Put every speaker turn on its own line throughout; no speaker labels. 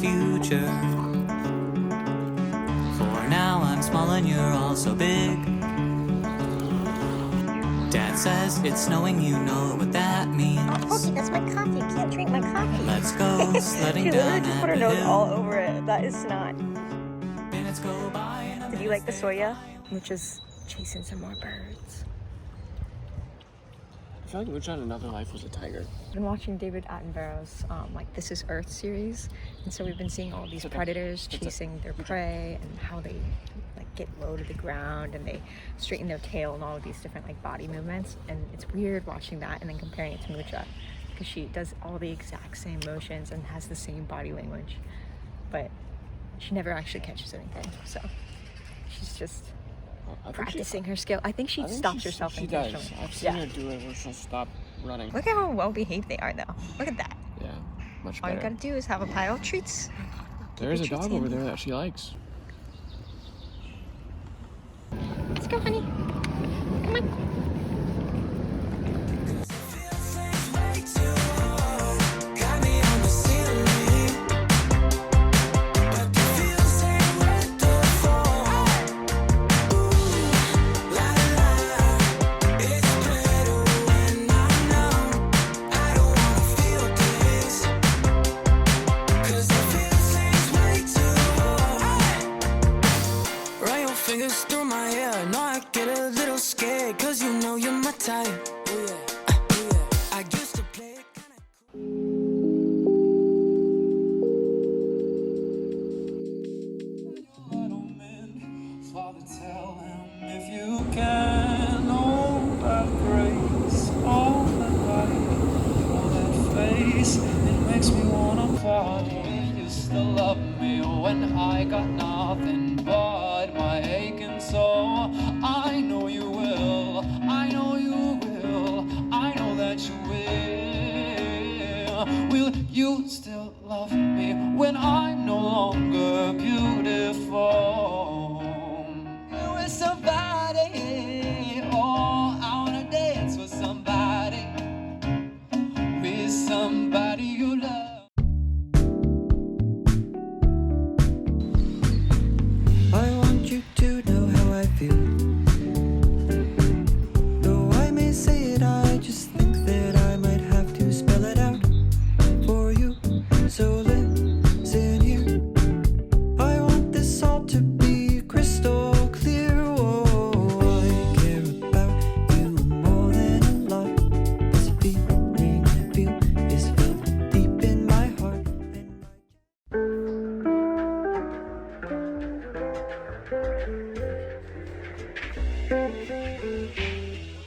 future. For now I'm small and you're all so big. Dad says it's snowing, you know what that means.
Oh, okay, that's my coffee. You can't drink my coffee.
Let's go sledding
She literally
down
just
at
put her
the
nose
hill.
all over it. That is snot.
Minutes go by and
Did you like the soya? Which is chasing some more birds.
I feel like Which on Another Life was a tiger.
I've been watching David Attenborough's like This Is Earth series, and so we've been seeing all these predators chasing their prey and how they like get low to the ground and they straighten their tail and all of these different like body movements. And it's weird watching that and then comparing it to Mucha, because she does all the exact same motions and has the same body language, but she never actually catches anything. So she's just practicing her skill. I think she stops herself
She
intentionally.
does. I've seen her do it where she'll stop running.
Look at how well behaved they are though. Look at that.
Yeah, much
All
better.
you gotta do is have a pile of treats.
There is a
Keep your
dog
treats
over
handy.
there that she likes.
Let's go, honey. Come on.
Fingers through my hair, now I get a little scared, cause you know you're my type. I used to play it kinda Father, tell him if you can, all that grace, all that light, all that face, it makes me wanna party. You still love me when I got nothing but my aching soul. I know you will, I know you will, I know that you will. Will you still love me when I'm no longer beautiful? With somebody, oh, I wanna dance with somebody, with somebody you love. I want you to know how I feel. Though I may say it, I just think that I might have to spell it out for you. So listen here. I want this all to be crystal clear. Oh, I care about you more than a lot. This feeling I feel is felt deep in my heart.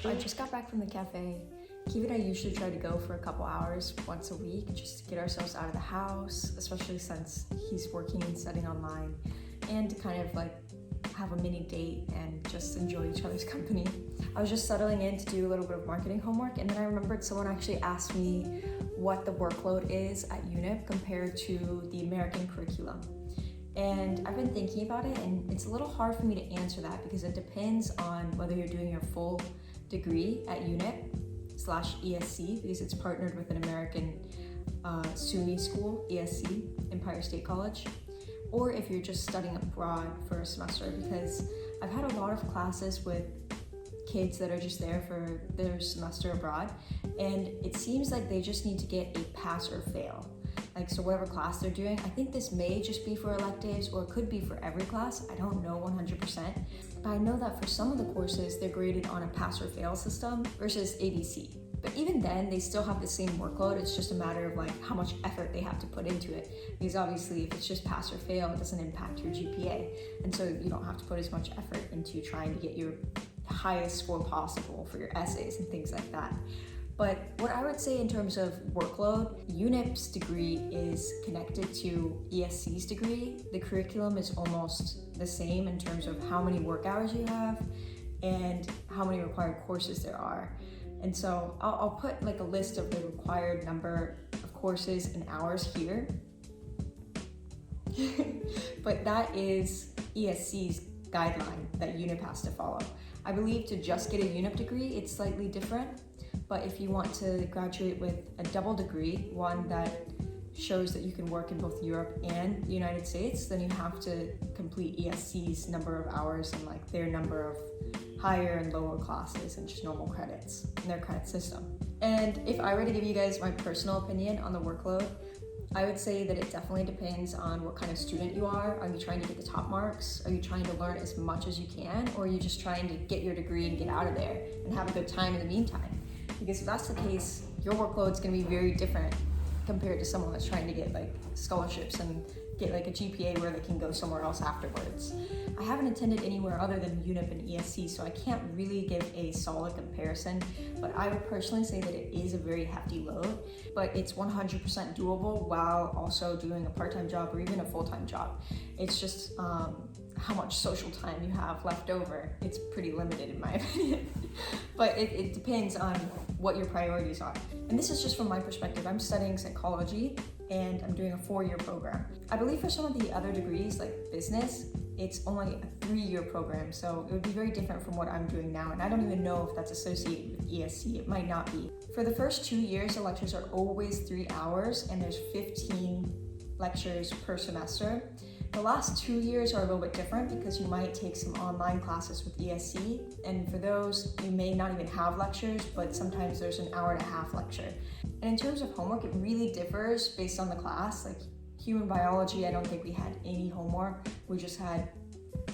I just got back from the cafe. Keith and I usually try to go for a couple hours once a week just to get ourselves out of the house, especially since he's working and studying online, and to kind of like have a mini date and just enjoy each other's company. I was just settling in to do a little bit of marketing homework, and then I remembered someone actually asked me what the workload is at UNYP compared to the American curriculum. And I've been thinking about it, and it's a little hard for me to answer that because it depends on whether you're doing your full degree at UNYP/ESC, because it's partnered with an American SUNY school, ESC, Empire State College, or if you're just studying abroad for a semester, because I've had a lot of classes with kids that are just there for their semester abroad, and it seems like they just need to get a pass or fail. Like, so whatever class they're doing, I think this may just be for electives, or it could be for every class. I don't know 100%, but I know that for some of the courses, they're graded on a pass or fail system versus ABC. But even then, they still have the same workload. It's just a matter of like how much effort they have to put into it. Because obviously, if it's just pass or fail, it doesn't impact your GPA. And so you don't have to put as much effort into trying to get your highest score possible for your essays and things like that. But what I would say in terms of workload, UNYP's degree is connected to ESC's degree. The curriculum is almost the same in terms of how many work hours you have and how many required courses there are. And so I'll put like a list of the required number of courses and hours here. But that is ESC's guideline that UNYP has to follow. I believe to just get a UNYP degree, it's slightly different. But if you want to graduate with a double degree, one that shows that you can work in both Europe and the United States, then you have to complete ESC's number of hours and like their number of higher and lower classes and just normal credits in their credit system. And if I were to give you guys my personal opinion on the workload, I would say that it definitely depends on what kind of student you are. Are you trying to get the top marks? Are you trying to learn as much as you can? Or are you just trying to get your degree and get out of there and have a good time in the meantime? Because if that's the case, your workload's gonna be very different compared to someone that's trying to get like scholarships and get like a GPA where they can go somewhere else afterwards. I haven't attended anywhere other than UNYP and ESC, so I can't really give a solid comparison, but I would personally say that it is a very hefty load, but it's 100% doable while also doing a part-time job or even a full-time job. It's just how much social time you have left over. It's pretty limited in my opinion, but it depends on what your priorities are. And this is just from my perspective. I'm studying psychology and I'm doing a 4-year program. I believe for some of the other degrees like business, it's only a 3-year program, so it would be very different from what I'm doing now, and I don't even know if that's associated with ESC. It might not be. For the first 2 years, the lectures are always 3 hours, and there's 15 lectures per semester. The last 2 years are a little bit different because you might take some online classes with ESC, and for those, you may not even have lectures, but sometimes there's an hour-and-a-half lecture. And in terms of homework, it really differs based on the class. Like human biology, I don't think we had any homework. We just had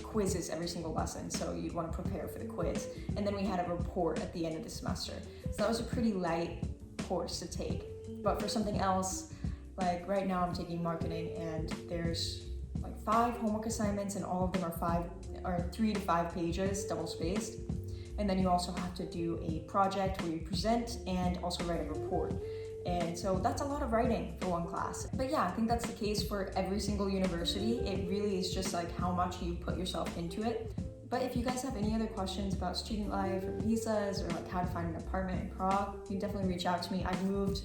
quizzes every single lesson, so you'd want to prepare for the quiz. And then we had a report at the end of the semester. So that was a pretty light course to take. But for something else, like right now I'm taking marketing and there's like 5 homework assignments and all of them are 3 to 5 pages, double spaced. And then you also have to do a project where you present and also write a report. And so that's a lot of writing for one class. But yeah, I think that's the case for every single university. It really is just like how much you put yourself into it. But if you guys have any other questions about student life or visas or like how to find an apartment in Prague, you can definitely reach out to me. I've moved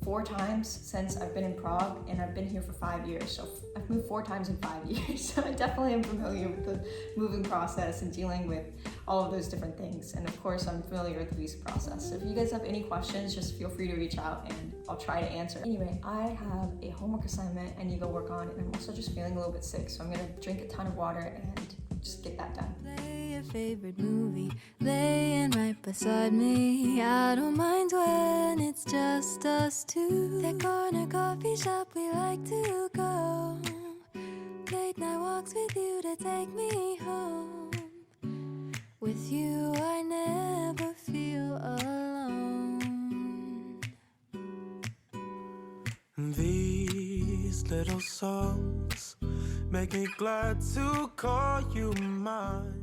4 times since I've been in Prague, and I've been here for 5 years. So I've moved 4 times in 5 years. So I definitely am familiar with the moving process and dealing with all of those different things. And of course, I'm familiar with the visa process. So if you guys have any questions, just feel free to reach out and I'll try to answer. Anyway, I have a homework assignment I need to go work on, and I'm also just feeling a little bit sick. So I'm gonna drink a ton of water and just get that done.
Play your favorite movie, laying right beside me. I don't mind when it's just us two. That corner coffee shop we like to go. Late night walks with you to take me home. With you I never feel alone.
These little songs make me glad to call you mine.